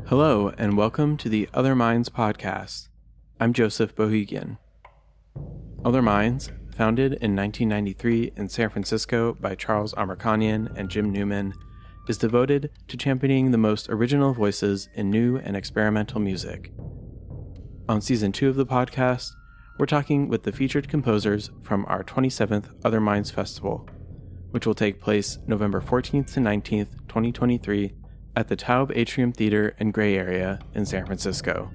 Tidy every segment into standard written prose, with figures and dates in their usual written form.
Hello, and welcome to the Other Minds podcast. I'm Joseph Bohigian. Other Minds, founded in 1993 in San Francisco by Charles Amerkanian and Jim Newman, is devoted to championing the most original voices in new and experimental music. On Season 2 of the podcast, we're talking with the featured composers from our 27th Other Minds Festival, which will take place November 14th to 19th, 2023, at the Taube Atrium Theater and Gray Area in San Francisco.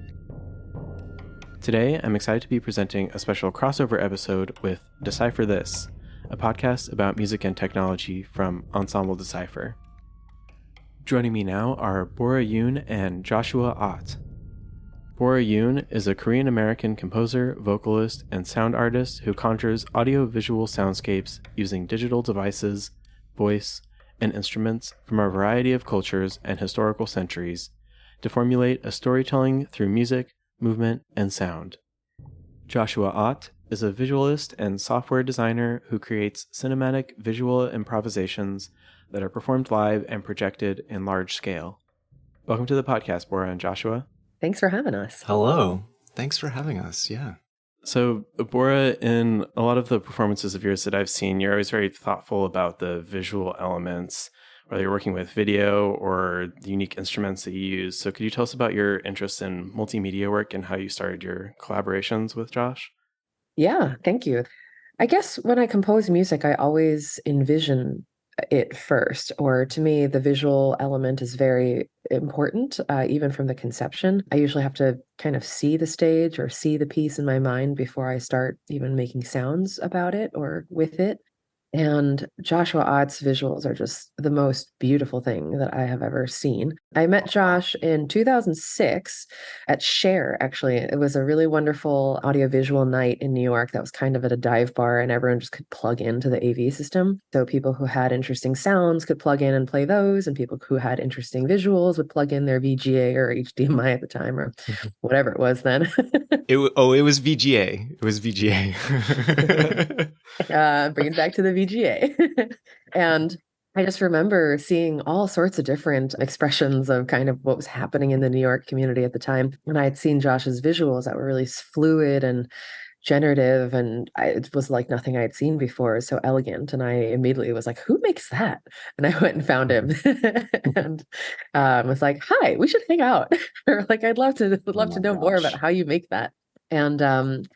Today, I'm excited to be presenting a special crossover episode with Decipher This, a podcast about music and technology from Ensemble Decipher. Joining me now are Bora Yoon and Joshue Ott. Bora Yoon is a Korean-American composer, vocalist, and sound artist who conjures audiovisual soundscapes using digital devices, voice, and instruments from a variety of cultures and historical centuries to formulate a storytelling through music, movement, and sound. Joshue Ott is a visualist and software designer who creates cinematic visual improvisations that are performed live and projected in large scale. Welcome to the podcast, Bora and Joshua. Thanks for having us. Hello. Thanks for having us. Yeah. So, Bora, in a lot of the performances of yours that I've seen, you're always very thoughtful about the visual elements, whether you're working with video or the unique instruments that you use. So could you tell us about your interest in multimedia work and how you started your collaborations with Josh? Yeah, thank you. I guess when I compose music, I always envision it first, or to me, the visual element is very important, even from the conception. I usually have to kind of see the stage or see the piece in my mind before I start even making sounds about it or with it. And Joshue Ott's visuals are just the most beautiful thing that I have ever seen. I met Josh in 2006 at Share, actually. It was a really wonderful audiovisual night in New York that was kind of at a dive bar, and everyone just could plug into the AV system. So people who had interesting sounds could plug in and play those, and people who had interesting visuals would plug in their VGA or HDMI at the time, or whatever it was then. It was VGA. It was VGA. Bring it back to the VGA. And I just remember seeing all sorts of different expressions of kind of what was happening in the New York community at the time. And I had seen Josh's visuals that were really fluid and generative, and it was like nothing I had seen before. So elegant. And I immediately was like, who makes that? And I went and found him and was like, hi, we should hang out. Or like, I'd love to know more about how you make that. And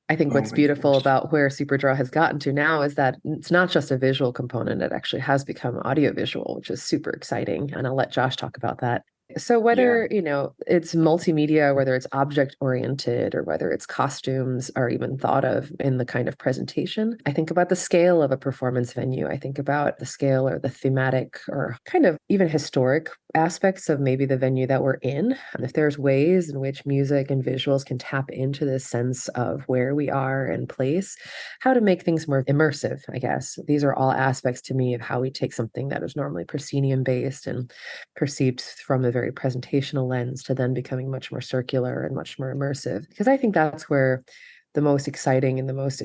I think what's beautiful about where SuperDraw has gotten to now is that it's not just a visual component. It actually has become audiovisual, which is super exciting. And I'll let Josh talk about that. So whether, it's multimedia, whether it's object oriented or whether it's costumes are even thought of in the kind of presentation, I think about the scale of a performance venue. I think about the scale or the thematic or kind of even historic aspects of maybe the venue that we're in. And if there's ways in which music and visuals can tap into this sense of where we are and place, how to make things more immersive, I guess. These are all aspects to me of how we take something that is normally proscenium based and perceived from a very presentational lens to then becoming much more circular and much more immersive. Because I think that's where the most exciting and the most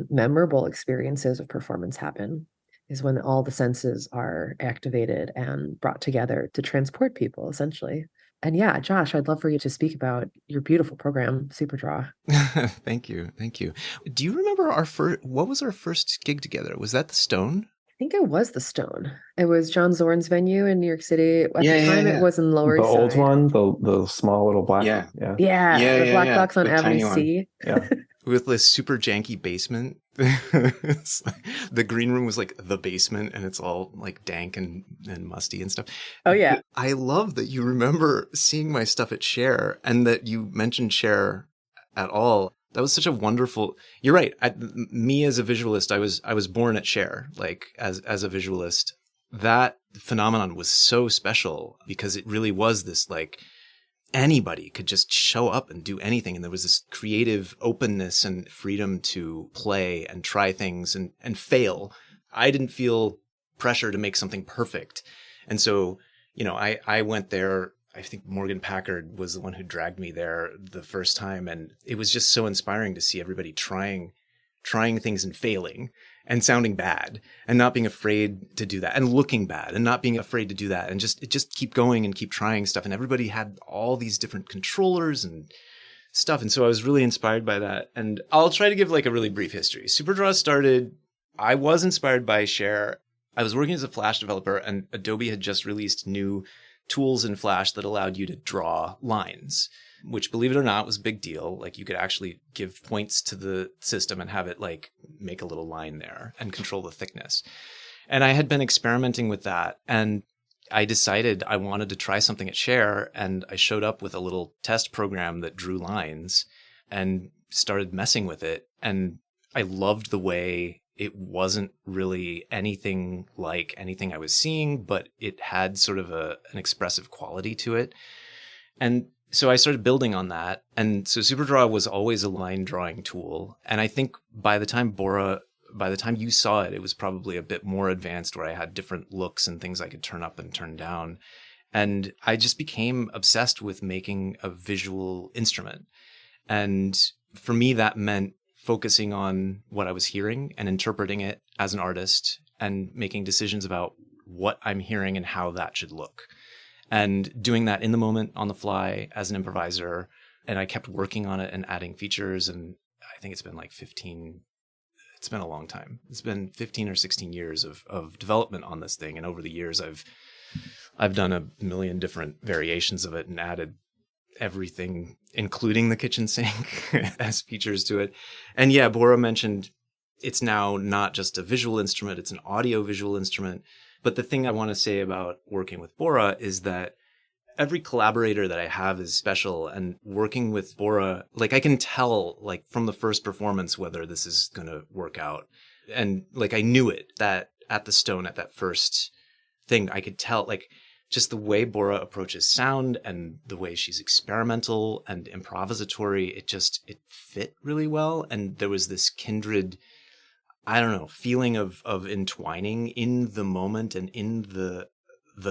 memorable experiences of performance happen, is when all the senses are activated and brought together to transport people, essentially. And yeah, Josh, I'd love for you to speak about your beautiful program, SuperDraw. Thank you. Do you remember what was our first gig together? Was that the Stone? I think it was the Stone. It was John Zorn's venue in New York City. At the time, it was in Lower East Side. The old one, the small little black. The black box on Avenue C. Yeah. With this super janky basement. The green room was like the basement, and it's all like dank and musty and stuff. Oh yeah. But I love that you remember seeing my stuff at Share, and that you mentioned Share at all. That was such a wonderful. You're right. Me as a visualist, I was born at Share, like as a visualist. That phenomenon was so special because it really was this like anybody could just show up and do anything, and there was this creative openness and freedom to play and try things and fail. I didn't feel pressure to make something perfect, and so I went there. I think Morgan Packard was the one who dragged me there the first time. And it was just so inspiring to see everybody trying things and failing and sounding bad and not being afraid to do that and looking bad and not being afraid to do that and just keep going and keep trying stuff. And everybody had all these different controllers and stuff. And so I was really inspired by that. And I'll try to give like a really brief history. SuperDraw started, I was inspired by Share. I was working as a Flash developer and Adobe had just released new tools in Flash that allowed you to draw lines, which, believe it or not, was a big deal. Like you could actually give points to the system and have it like make a little line there and control the thickness. And I had been experimenting with that, and I decided I wanted to try something at Share, and I showed up with a little test program that drew lines and started messing with it. And I loved the way it wasn't really anything like anything I was seeing, but it had sort of an expressive quality to it. And so I started building on that. And so SuperDraw was always a line drawing tool. And I think by the time you saw it, it was probably a bit more advanced, where I had different looks and things I could turn up and turn down. And I just became obsessed with making a visual instrument. And for me, that meant focusing on what I was hearing and interpreting it as an artist and making decisions about what I'm hearing and how that should look. And doing that in the moment, on the fly, as an improviser. And I kept working on it and adding features. And I think it's been like it's been a long time. It's been 15 or 16 years of development on this thing. And over the years, I've done a million different variations of it and added everything, including the kitchen sink, as features to it. And yeah, Bora mentioned it's now not just a visual instrument, it's an audio-visual instrument. But the thing I want to say about working with Bora is that every collaborator that I have is special. And working with Bora, like I can tell like from the first performance whether this is going to work out. And like I knew it, that at the Stone, at that first thing, I could tell like just the way Bora approaches sound and the way she's experimental and improvisatory, it fit really well. And there was this kindred, I don't know, feeling of entwining in the moment and in the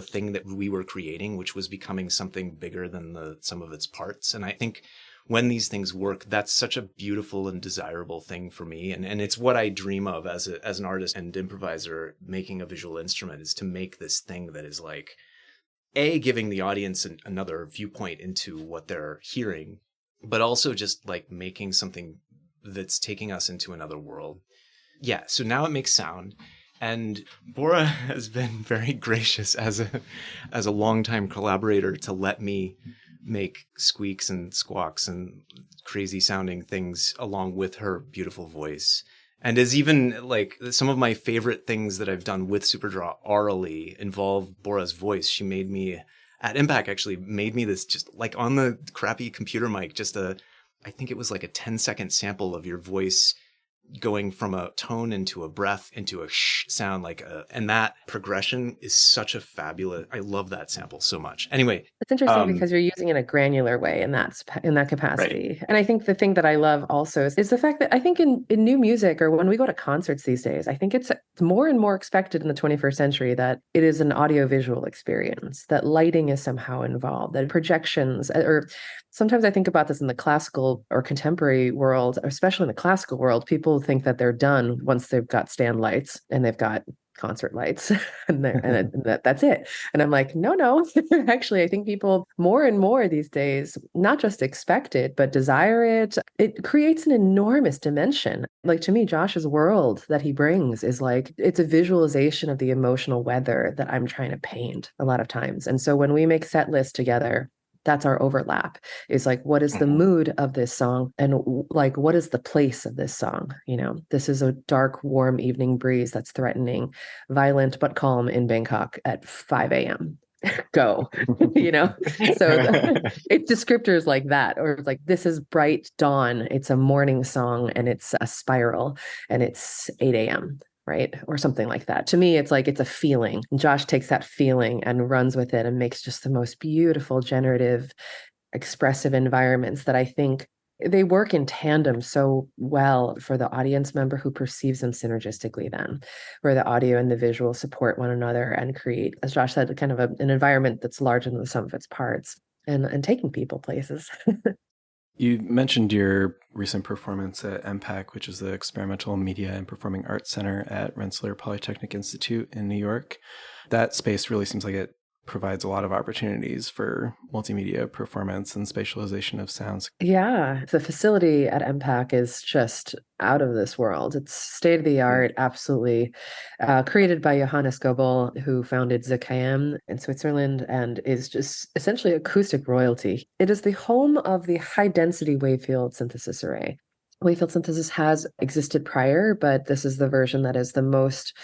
thing that we were creating, which was becoming something bigger than the sum of its parts. And I think when these things work, that's such a beautiful and desirable thing for me. And it's what I dream of as an artist and improviser, making a visual instrument, is to make this thing that is like, giving the audience another viewpoint into what they're hearing, but also just like making something that's taking us into another world. Yeah, so now it makes sound. And Bora has been very gracious as a longtime collaborator to let me make squeaks and squawks and crazy sounding things along with her beautiful voice. And as even like some of my favorite things that I've done with SuperDraw orally involve Bora's voice. She made me, at Impact actually, made me this just like on the crappy computer mic, I think it was like a 10-second sample of your voice going from a tone into a breath into a shh sound, and that progression is such a fabulous, I love that sample so much. Anyway, it's interesting because you're using it in a granular way in that capacity. Right. And I think the thing that I love also is the fact that I think in new music, or when we go to concerts these days, I think it's more and more expected in the 21st century that it is an audiovisual experience, that lighting is somehow involved, that projections, or sometimes I think about this in the classical or contemporary world, especially in the classical world, people think that they're done once they've got stand lights and they've got concert lights and that's it. And I'm like, no. Actually, I think people more and more these days, not just expect it, but desire it. It creates an enormous dimension. Like to me, Josh's world that he brings is like, it's a visualization of the emotional weather that I'm trying to paint a lot of times. And so when we make set lists together, that's our overlap, is like, what is the mood of this song? And like, what is the place of this song? You know, this is a dark, warm evening breeze that's threatening, violent, but calm in Bangkok at 5 a.m. Go, you know? So it's descriptors like that, or it's like, this is bright dawn. It's a morning song and it's a spiral and it's 8 a.m. right? Or something like that. To me, it's like, it's a feeling. And Josh takes that feeling and runs with it and makes just the most beautiful, generative, expressive environments that I think they work in tandem so well for the audience member who perceives them synergistically then, where the audio and the visual support one another and create, as Josh said, kind of an environment that's larger than the sum of its parts and taking people places. You mentioned your recent performance at MPAC, which is the Experimental Media and Performing Arts Center at Rensselaer Polytechnic Institute in New York. That space really seems like it provides a lot of opportunities for multimedia performance and spatialization of sounds. Yeah, the facility at MPAC is just out of this world. It's state of the art, absolutely. Created by Johannes Goebel, who founded ZKM in Switzerland and is just essentially acoustic royalty. It is the home of the high density wave field synthesis array. Wave field synthesis has existed prior, but this is the version that is the most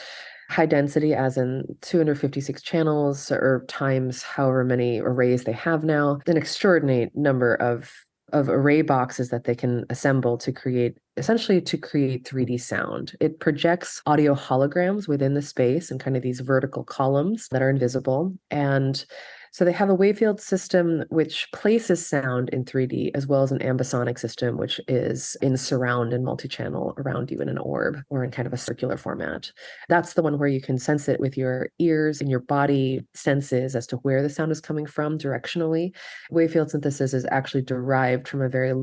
high density, as in 256 channels or times however many arrays they have now, an extraordinary number of array boxes that they can assemble to create, essentially to create 3D sound. It projects audio holograms within the space and kind of these vertical columns that are invisible. And so they have a wavefield system which places sound in 3D, as well as an ambisonic system, which is in surround and multi-channel around you in an orb or in kind of a circular format. That's the one where you can sense it with your ears and your body senses as to where the sound is coming from directionally. Wavefield synthesis is actually derived from a very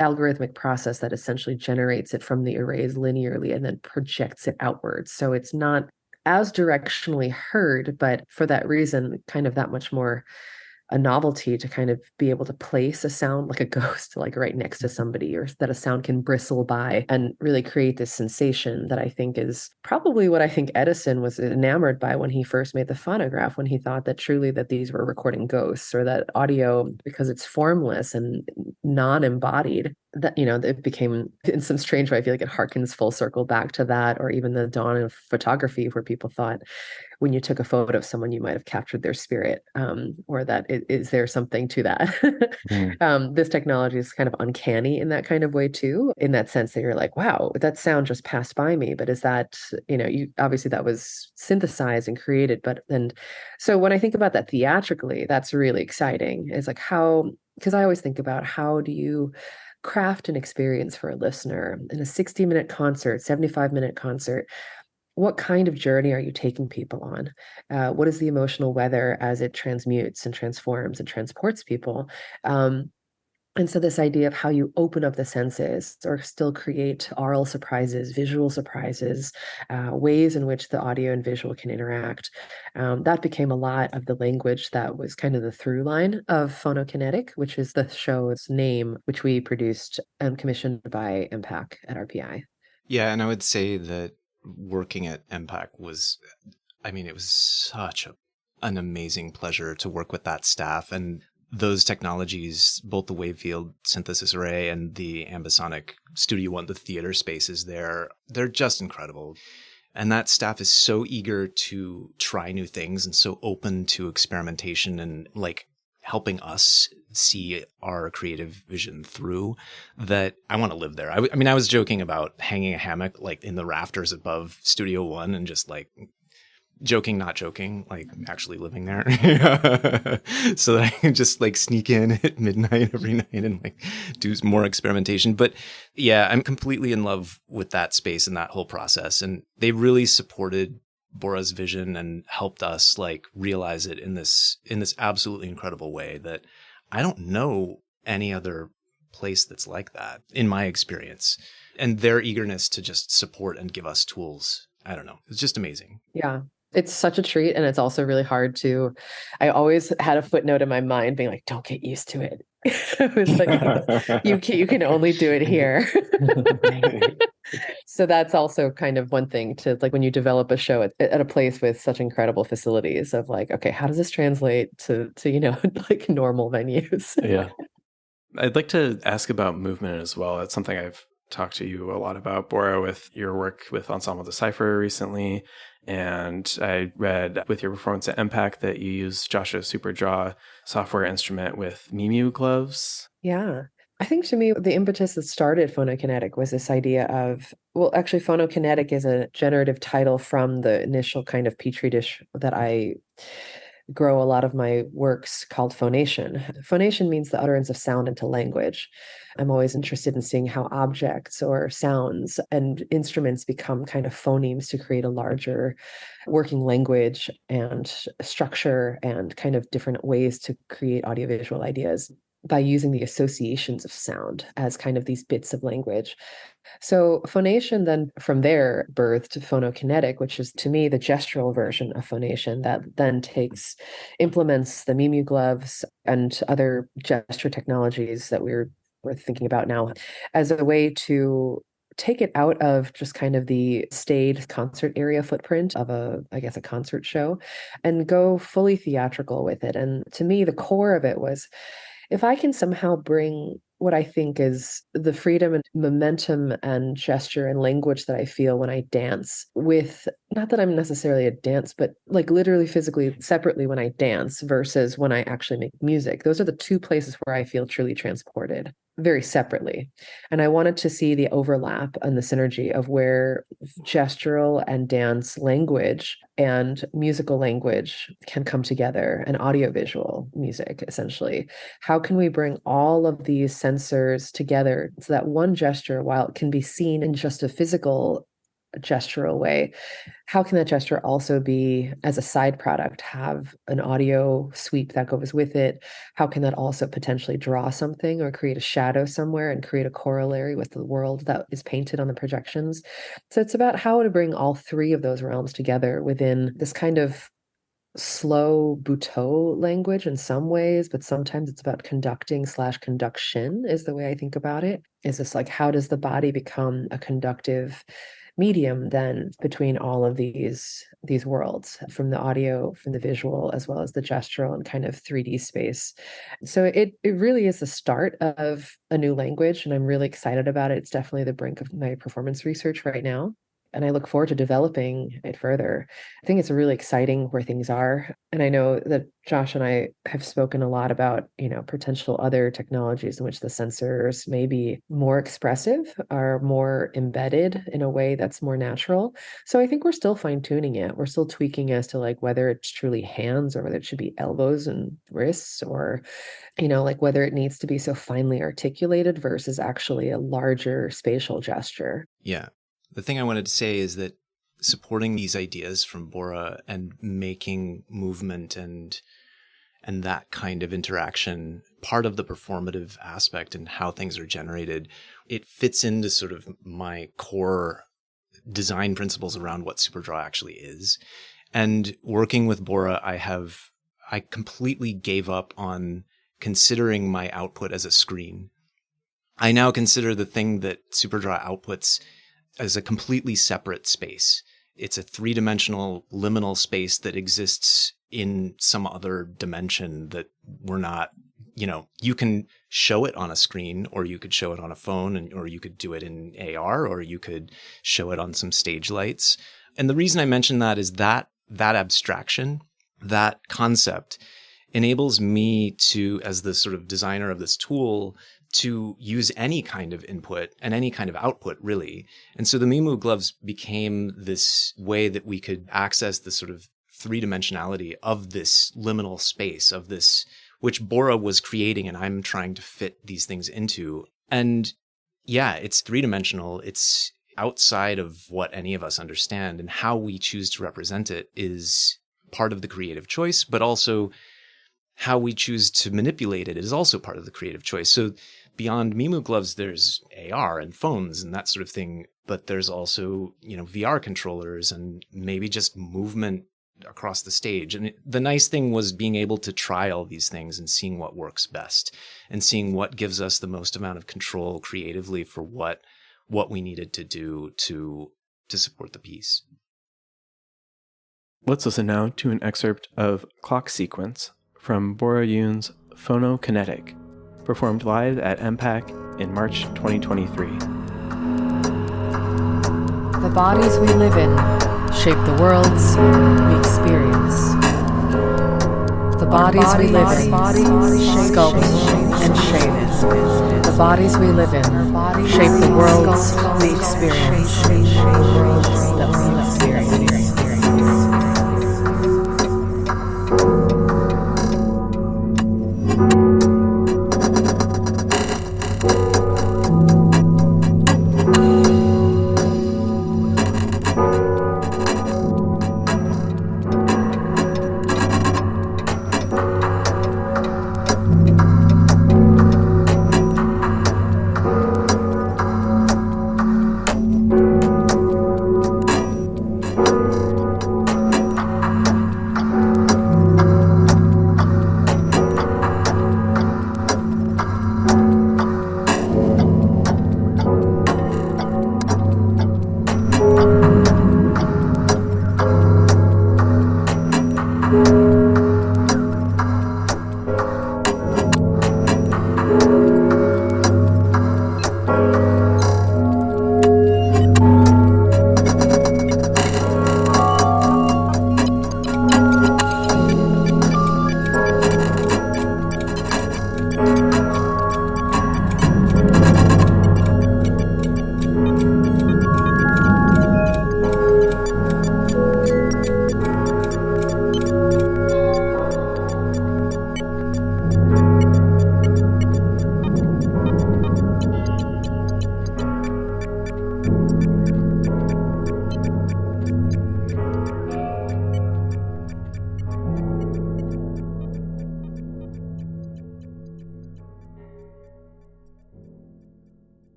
algorithmic process that essentially generates it from the arrays linearly and then projects it outwards. So it's not as directionally heard, but for that reason, kind of that much more a novelty to kind of be able to place a sound like a ghost, like right next to somebody, or that a sound can bristle by and really create this sensation that I think is probably what I think Edison was enamored by when he first made the phonograph, when he thought that truly that these were recording ghosts, or that audio, because it's formless and non-embodied, that, you know, it became, in some strange way, I feel like it harkens full circle back to that, or even the dawn of photography, where people thought when you took a photo of someone, you might have captured their spirit, or that is there something to that? This technology is kind of uncanny in that kind of way too, in that sense that you're like, wow, that sound just passed by me, but is that, you know, you obviously that was synthesized and created, and so when I think about that theatrically, that's really exciting. It's like how, because I always think about how do you craft an experience for a listener in a 60-minute concert, 75-minute concert. What kind of journey are you taking people on? What is the emotional weather as it transmutes and transforms and transports people? And so this idea of how you open up the senses or still create aural surprises, visual surprises, ways in which the audio and visual can interact, that became a lot of the language that was kind of the through line of Kinetic, which is the show's name, which we produced and commissioned by MPAC at RPI. Yeah, and I would say that working at MPAC was, I mean, it was such an amazing pleasure to work with that staff. And those technologies, both the wavefield synthesis array and the ambisonic Studio One, the theater spaces there, they're just incredible. And that staff is so eager to try new things and so open to experimentation and like helping us see our creative vision through, that I want to live there. I mean, I was joking about hanging a hammock like in the rafters above Studio One and just like joking, not joking, like actually living there so that I can just like sneak in at midnight every night and like do more experimentation. But yeah, I'm completely in love with that space and that whole process. And they really supported Bora's vision and helped us like realize it in this absolutely incredible way that I don't know any other place that's like that in my experience. And their eagerness to just support and give us tools, I don't know, it's just amazing. Yeah. It's such a treat. And it's also really hard to, I always had a footnote in my mind being like, don't get used to it. It was like, you can only do it here. So that's also kind of one thing to like, when you develop a show at a place with such incredible facilities of like, okay, how does this translate to, you know, like normal venues? Yeah. I'd like to ask about movement as well. It's something I've talked to you a lot about, Bora, with your work with Ensemble Decipher recently. And I read with your performance at MPAC that you use Joshua Superdraw software instrument with Mimu gloves. Yeah. I think to me, the impetus that started Kinetic was this idea of, well, actually, Kinetic is a generative title from the initial kind of petri dish that I grow a lot of my works called phonation. Phonation means the utterance of sound into language. I'm always interested in seeing how objects or sounds and instruments become kind of phonemes to create a larger working language and structure and kind of different ways to create audiovisual ideas. by using the associations of sound as kind of these bits of language. So phonation then from there birthed phonokinetic, which is to me the gestural version of phonation that then implements the Mimu gloves and other gesture technologies that we're thinking about now as a way to take it out of just kind of the staid concert area footprint of a concert show and go fully theatrical with it. And to me, the core of it was, if I can somehow bring what I think is the freedom and momentum and gesture and language that I feel when I dance with, not that I'm necessarily a dance, but like literally physically separately when I dance versus when I actually make music. Those are the two places where I feel truly transported very separately. And I wanted to see the overlap and the synergy of where gestural and dance language and musical language can come together, and audiovisual music, essentially. How can we bring all of these sensors together so that one gesture, while it can be seen in just a physical gestural way, how can that gesture also be, as a side product, have an audio sweep that goes with it? How can that also potentially draw something or create a shadow somewhere and create a corollary with the world that is painted on the projections? So it's about how to bring all three of those realms together within this kind of slow Butoh language in some ways, but sometimes it's about conducting/conduction is the way I think about it. Is this like, how does the body become a conductive medium then between all of these worlds, from the audio, from the visual, as well as the gestural and kind of 3D space? So it really is the start of a new language, and I'm really excited about it. It's definitely the brink of my performance research right now, and I look forward to developing it further. I think it's really exciting where things are. And I know that Josh and I have spoken a lot about, potential other technologies in which the sensors may be more expressive or more embedded in a way that's more natural. So I think we're still fine-tuning it. We're still tweaking as to like whether it's truly hands or whether it should be elbows and wrists, or, like whether it needs to be so finely articulated versus actually a larger spatial gesture. Yeah. The thing I wanted to say is that supporting these ideas from Bora and making movement and that kind of interaction part of the performative aspect and how things are generated, it fits into sort of my core design principles around what SuperDraw actually is. And working with Bora, I completely gave up on considering my output as a screen. I now consider the thing that SuperDraw outputs as a completely separate space. It's a three-dimensional liminal space that exists in some other dimension that we're not, you can show it on a screen, or you could show it on a phone, or you could do it in AR, or you could show it on some stage lights. And the reason I mention that is that abstraction, that concept enables me to, as the sort of designer of this tool, to use any kind of input and any kind of output, really. And so the Mimu gloves became this way that we could access the sort of three-dimensionality of this liminal space, of this, which Bora was creating and I'm trying to fit these things into. And yeah, it's three-dimensional. It's outside of what any of us understand, and how we choose to represent it is part of the creative choice, but also how we choose to manipulate it is also part of the creative choice. So beyond Mimu gloves, there's AR and phones and that sort of thing, but there's also, VR controllers and maybe just movement across the stage. And the nice thing was being able to try all these things and seeing what works best and seeing what gives us the most amount of control creatively for what we needed to do to support the piece. Let's listen now to an excerpt of Clock Sequence from Bora Yoon's Kinetic, performed live at MPAC in March 2023. The bodies we live in shape the worlds we experience. The bodies we live in sculpt and shape. The bodies we live in shape the worlds we experience. The worlds that we experience.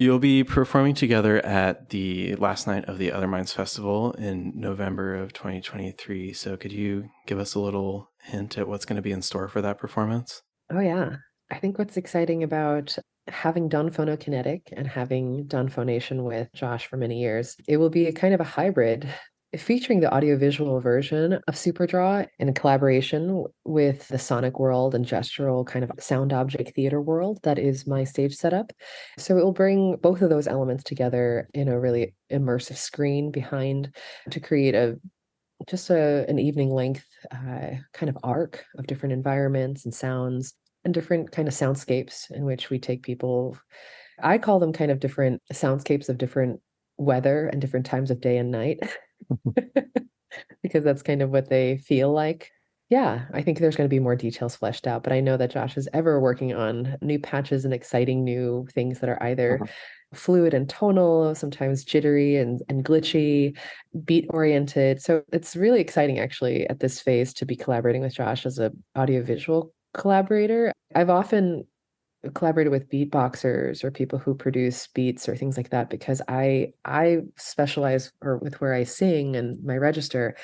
You'll be performing together at the last night of the Other Minds Festival in November of 2023. So could you give us a little hint at what's going to be in store for that performance? Oh, yeah. I think what's exciting about having done Kinetic and having done phonation with Josh for many years, it will be a kind of a hybrid featuring the audiovisual version of Superdraw in collaboration with the sonic world and gestural kind of sound object theater world that is my stage setup. So it will bring both of those elements together in a really immersive screen behind to create an evening length kind of arc of different environments and sounds and different kind of soundscapes in which we take people. I call them kind of different soundscapes of different weather and different times of day and night. Because that's kind of what they feel like. Yeah, I think there's going to be more details fleshed out, but I know that Josh is ever working on new patches and exciting new things that are either fluid and tonal, sometimes jittery and glitchy, beat oriented. So it's really exciting actually at this phase to be collaborating with Josh as a audiovisual collaborator. I've often collaborated with beatboxers or people who produce beats or things like that because I specialize or with where I sing and my register.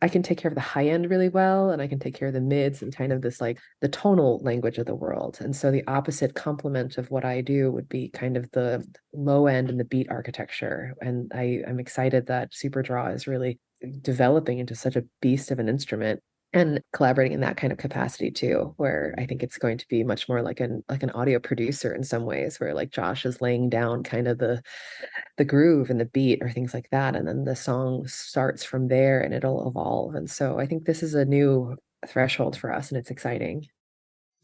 I can take care of the high end really well, and I can take care of the mids and kind of this like the tonal language of the world. And so the opposite complement of what I do would be kind of the low end and the beat architecture. And I'm excited that Superdraw is really developing into such a beast of an instrument and collaborating in that kind of capacity too, where I think it's going to be much more like an audio producer in some ways, where like Josh is laying down kind of the groove and the beat or things like that, and then the song starts from there and it'll evolve. And so I think this is a new threshold for us, and it's exciting.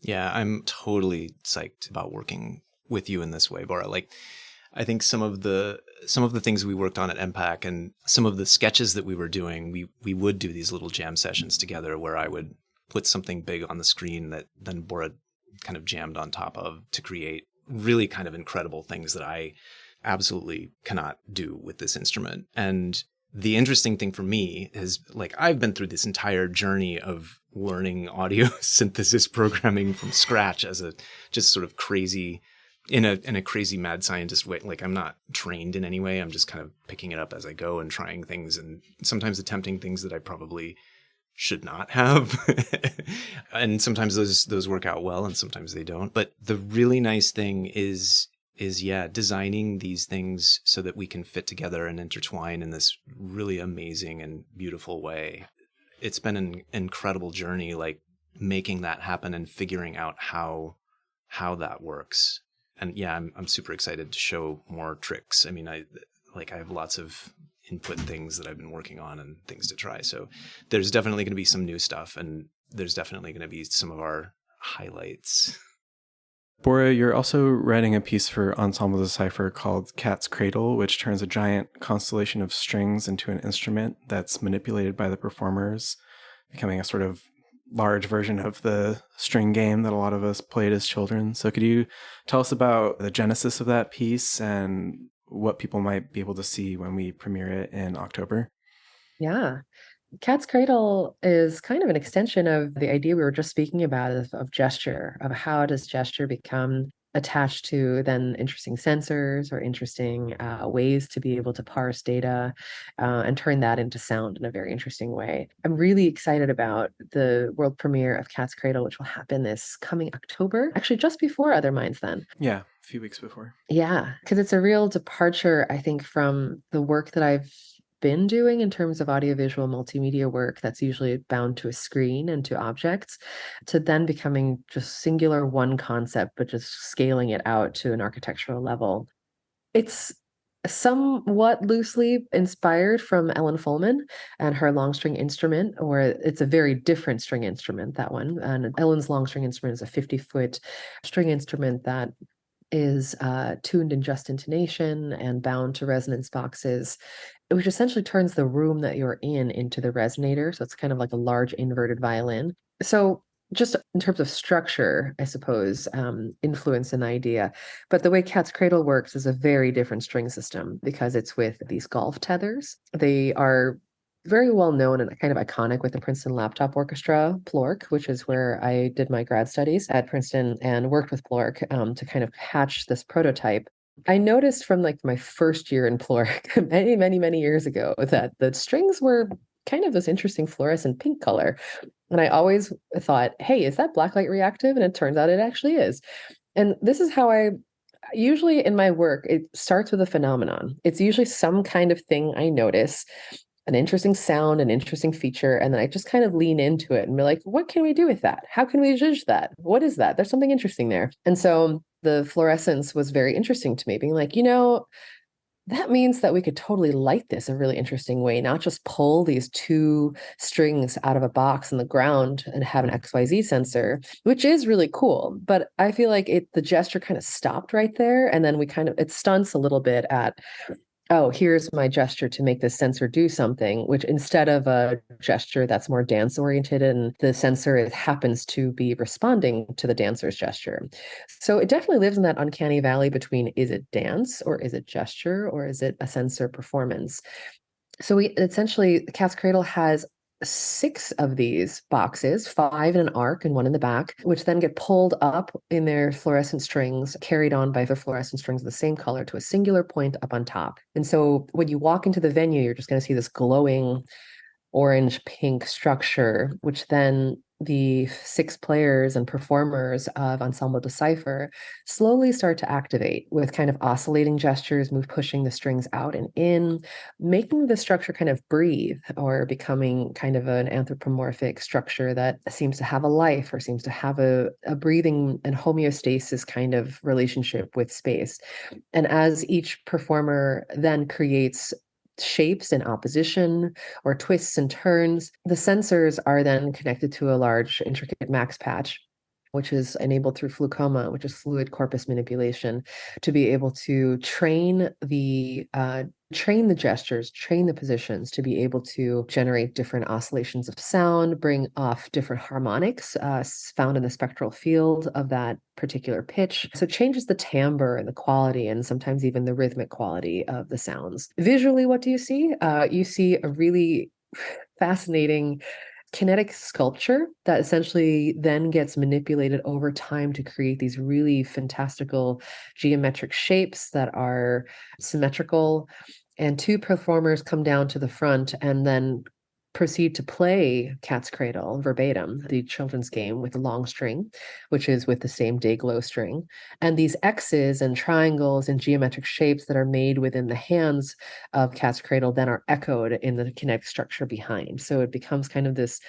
Yeah, I'm totally psyched about working with you in this way, Bora. Like, I think some of the things we worked on at MPAC and some of the sketches that we were doing, we would do these little jam sessions together where I would put something big on the screen that then Bora kind of jammed on top of to create really kind of incredible things that I absolutely cannot do with this instrument. And the interesting thing for me is, like, I've been through this entire journey of learning audio synthesis programming from scratch as a just sort of crazy, in a crazy mad scientist way. Like, I'm not trained in any way. I'm just kind of picking it up as I go and trying things and sometimes attempting things that I probably should not have. And sometimes those work out well and sometimes they don't. But the really nice thing is designing these things so that we can fit together and intertwine in this really amazing and beautiful way. It's been an incredible journey, like making that happen and figuring out how that works. And yeah, I'm super excited to show more tricks. I mean, I have lots of input things that I've been working on and things to try. So there's definitely going to be some new stuff, and there's definitely going to be some of our highlights. Bora, you're also writing a piece for Ensemble Decipher called Cat's Cradle, which turns a giant constellation of strings into an instrument that's manipulated by the performers, becoming a sort of large version of the string game that a lot of us played as children. So could you tell us about the genesis of that piece and what people might be able to see when we premiere it in October? Yeah. Cat's Cradle is kind of an extension of the idea we were just speaking about of gesture, of how does gesture become attached to then interesting sensors or interesting ways to be able to parse data and turn that into sound in a very interesting way. I'm really excited about the world premiere of Cat's Cradle, which will happen this coming October, actually just before Other Minds then. Yeah, a few weeks before. Yeah, because it's a real departure, I think, from the work that I've been doing in terms of audiovisual multimedia work that's usually bound to a screen and to objects, to then becoming just singular one concept, but just scaling it out to an architectural level. It's somewhat loosely inspired from Ellen Fullman and her long string instrument, or it's a very different string instrument, that one. And Ellen's long string instrument is a 50-foot string instrument that is tuned in just intonation and bound to resonance boxes, which essentially turns the room that you're in into the resonator. So it's kind of like a large inverted violin. So just in terms of structure, I suppose, influence an idea. But the way Cat's Cradle works is a very different string system because it's with these golf tethers. They are very well known and kind of iconic with the Princeton Laptop Orchestra, Plork, which is where I did my grad studies at Princeton and worked with Plork to kind of hatch this prototype. I noticed from like my first year in Floric many, many, many years ago that the strings were kind of this interesting fluorescent pink color. And I always thought, hey, is that blacklight reactive? And it turns out it actually is. And this is how I usually in my work, it starts with a phenomenon. It's usually some kind of thing I notice, an interesting sound, an interesting feature, and then I just kind of lean into it and be like, what can we do with that? How can we judge that? What is that? There's something interesting there. And so the fluorescence was very interesting to me, being like, that means that we could totally light this a really interesting way, not just pull these two strings out of a box in the ground and have an XYZ sensor, which is really cool. But I feel like the gesture kind of stopped right there. And then it stunts a little bit at, oh, here's my gesture to make this sensor do something, which instead of a gesture that's more dance oriented and the sensor happens to be responding to the dancer's gesture. So it definitely lives in that uncanny valley between, is it dance or is it gesture or is it a sensor performance? So the Cat's Cradle has 6 of these boxes, 5 in an arc and 1 in the back, which then get pulled up in their fluorescent strings, carried on by the fluorescent strings of the same color to a singular point up on top. And so when you walk into the venue, you're just going to see this glowing orange pink structure, which then the 6 players and performers of Ensemble Decipher slowly start to activate with kind of oscillating gestures, pushing the strings out and in, making the structure kind of breathe or becoming kind of an anthropomorphic structure that seems to have a life or seems to have a breathing and homeostasis kind of relationship with space. And as each performer then creates shapes in opposition or twists and turns, the sensors are then connected to a large intricate max patch, which is enabled through flucoma, which is fluid corpus manipulation, to be able to train the gestures, train the positions to be able to generate different oscillations of sound, bring off different harmonics found in the spectral field of that particular pitch. So it changes the timbre and the quality and sometimes even the rhythmic quality of the sounds. Visually, what do you see? You see a really fascinating kinetic sculpture that essentially then gets manipulated over time to create these really fantastical geometric shapes that are symmetrical. And 2 performers come down to the front and then proceed to play Cat's Cradle verbatim, the children's game with the long string, which is with the same day glow string. And these X's and triangles and geometric shapes that are made within the hands of Cat's Cradle then are echoed in the kinetic structure behind. So it becomes kind of this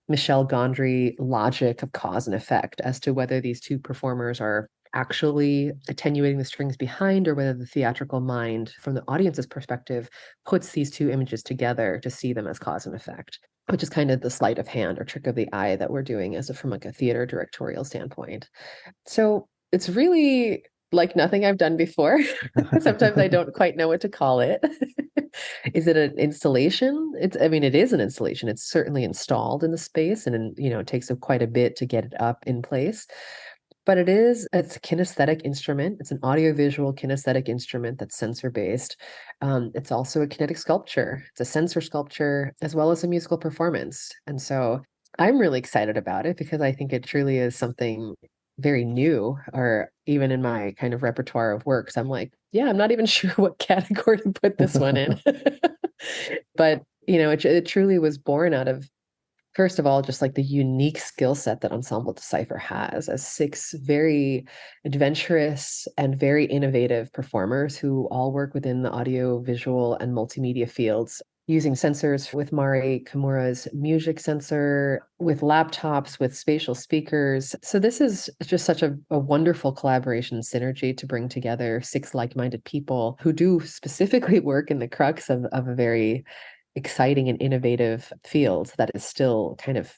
Michel Gondry logic of cause and effect as to whether these 2 performers are actually attenuating the strings behind or whether the theatrical mind from the audience's perspective puts these 2 images together to see them as cause and effect, which is kind of the sleight of hand or trick of the eye that we're doing from like a theater directorial standpoint. So it's really like nothing I've done before. Sometimes I don't quite know what to call it. Is it an installation? It is an installation. It's certainly installed in the space and it takes quite a bit to get it up in place. But it's a kinesthetic instrument. It's an audiovisual kinesthetic instrument that's sensor-based. It's also a kinetic sculpture. It's a sensor sculpture as well as a musical performance. And so I'm really excited about it because I think it truly is something very new, or even in my kind of repertoire of works, I'm like, yeah, I'm not even sure what category to put this one in. But, it truly was born out of, first of all, just like the unique skill set that Ensemble Decipher has as 6 very adventurous and very innovative performers who all work within the audio, visual, and multimedia fields, using sensors with Mari Kimura's music sensor, with laptops, with spatial speakers. So this is just such a wonderful collaboration synergy to bring together 6 like-minded people who do specifically work in the crux of a very exciting and innovative field that is still kind of,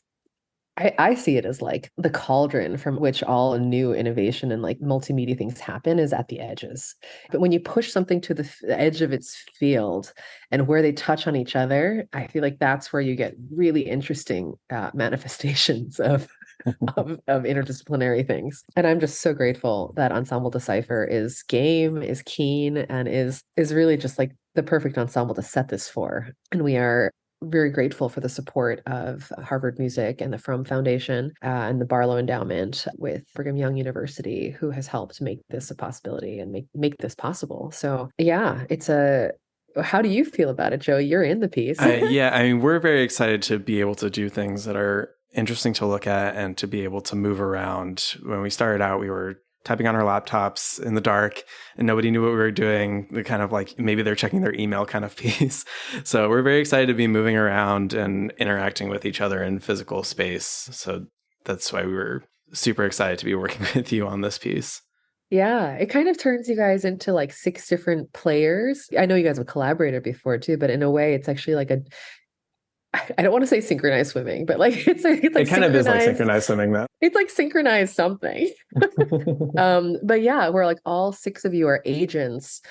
I see it as like the cauldron from which all new innovation and like multimedia things happen is at the edges. But when you push something to the edge of its field and where they touch on each other, I feel like that's where you get really interesting manifestations of interdisciplinary things. And I'm just so grateful that Ensemble Decipher is game, is keen, and is really just like the perfect ensemble to set this for. And we are very grateful for the support of Harvard Music and the Fromm Foundation and the Barlow Endowment with Brigham Young University, who has helped make this a possibility and make this possible. So yeah, how do you feel about it, Joe? You're in the piece. Yeah, I mean, we're very excited to be able to do things that are interesting to look at and to be able to move around. When we started out, we were typing on our laptops in the dark and nobody knew what we were doing. The kind of like, maybe they're checking their email kind of piece. So we're very excited to be moving around and interacting with each other in physical space. So that's why we were super excited to be working with you on this piece. Yeah, it kind of turns you guys into like 6 different players. I know you guys have collaborated before too, but in a way it's actually like I don't want to say synchronized swimming, but like it kind of is like synchronized swimming though. It's like synchronized something. But yeah, we're like all 6 of you are agents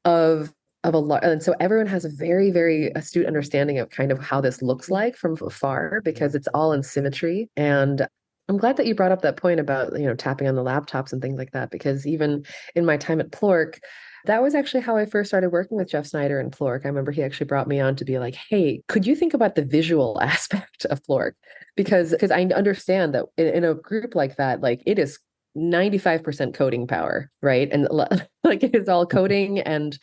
of a lot. And so everyone has a very, very astute understanding of kind of how this looks like from afar, because it's all in symmetry. And I'm glad that you brought up that point about, tapping on the laptops and things like that, because even in my time at Plork, that was actually how I first started working with Jeff Snyder and Plork. I remember he actually brought me on to be like, hey, could you think about the visual aspect of Plork? Because I understand that in a group like that, like it is 95% coding power, right? And like it is all coding and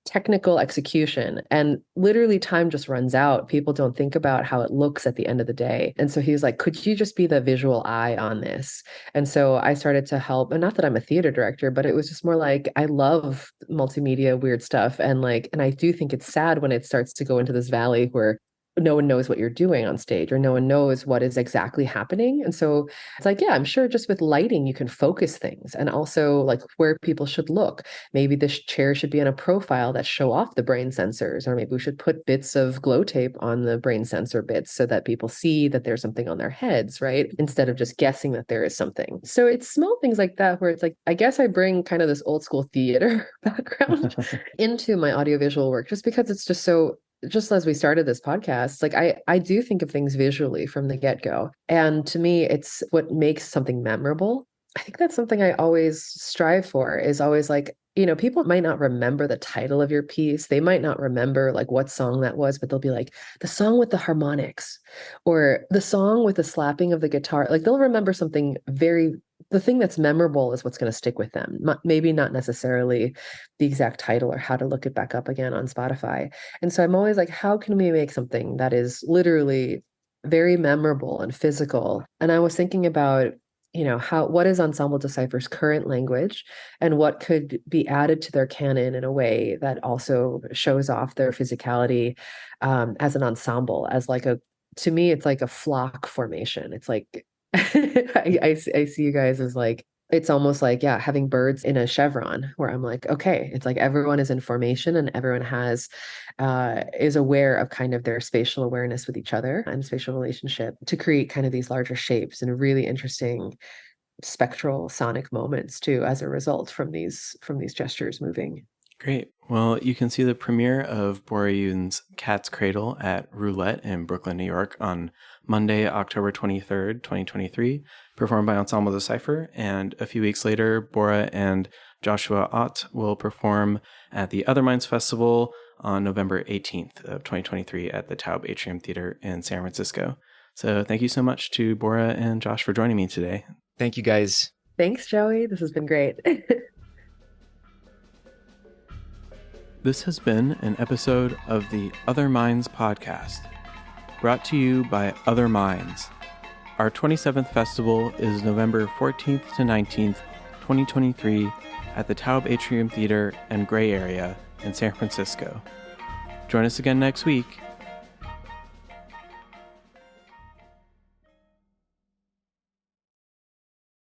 technical execution, and literally time just runs out. People don't think about how it looks at the end of the day. And so he was like, could you just be the visual eye on this? And so I started to help, and not that I'm a theater director, but it was just more like, I love multimedia weird stuff. And I do think it's sad when it starts to go into this valley where no one knows what you're doing on stage, or no one knows what is exactly happening. And so it's like, yeah, I'm sure just with lighting, you can focus things, and also like where people should look. Maybe this chair should be in a profile that show off the brain sensors, or maybe we should put bits of glow tape on the brain sensor bits so that people see that there's something on their heads, right? Instead of just guessing that there is something. So it's small things like that where it's like, I guess I bring kind of this old school theater background into my audiovisual work, just because it's just as we started this podcast, like I do think of things visually from the get-go. And to me, it's what makes something memorable. I think that's something I always strive for, is always like, people might not remember the title of your piece. They might not remember like what song that was, but they'll be like, the song with the harmonics, or the song with the slapping of the guitar. Like they'll remember something the thing that's memorable is what's going to stick with them. Maybe not necessarily the exact title or how to look it back up again on Spotify. And so I'm always like, how can we make something that is literally very memorable and physical? And I was thinking about, what is Ensemble Decipher's current language, and what could be added to their canon in a way that also shows off their physicality as an ensemble, as like to me, it's like a flock formation. It's like, I see you guys as like, it's almost like, yeah, having birds in a chevron, where I'm like, okay, it's like everyone is in formation and everyone is aware of kind of their spatial awareness with each other and spatial relationship to create kind of these larger shapes and really interesting spectral sonic moments too, as a result from these gestures moving. Great. Well, you can see the premiere of Bora Yoon's Cat's Cradle at Roulette in Brooklyn, New York on Monday, October 23rd, 2023, performed by Ensemble Decipher. And a few weeks later, Bora and Joshue Ott will perform at the Other Minds Festival on November 18th of 2023 at the Taub Atrium Theater in San Francisco. So thank you so much to Bora and Josh for joining me today. Thank you, guys. Thanks, Joey. This has been great. This has been an episode of the Other Minds podcast, brought to you by Other Minds. Our 27th festival is November 14th to 19th, 2023 at the Taub Atrium Theater and Gray Area in San Francisco. Join us again next week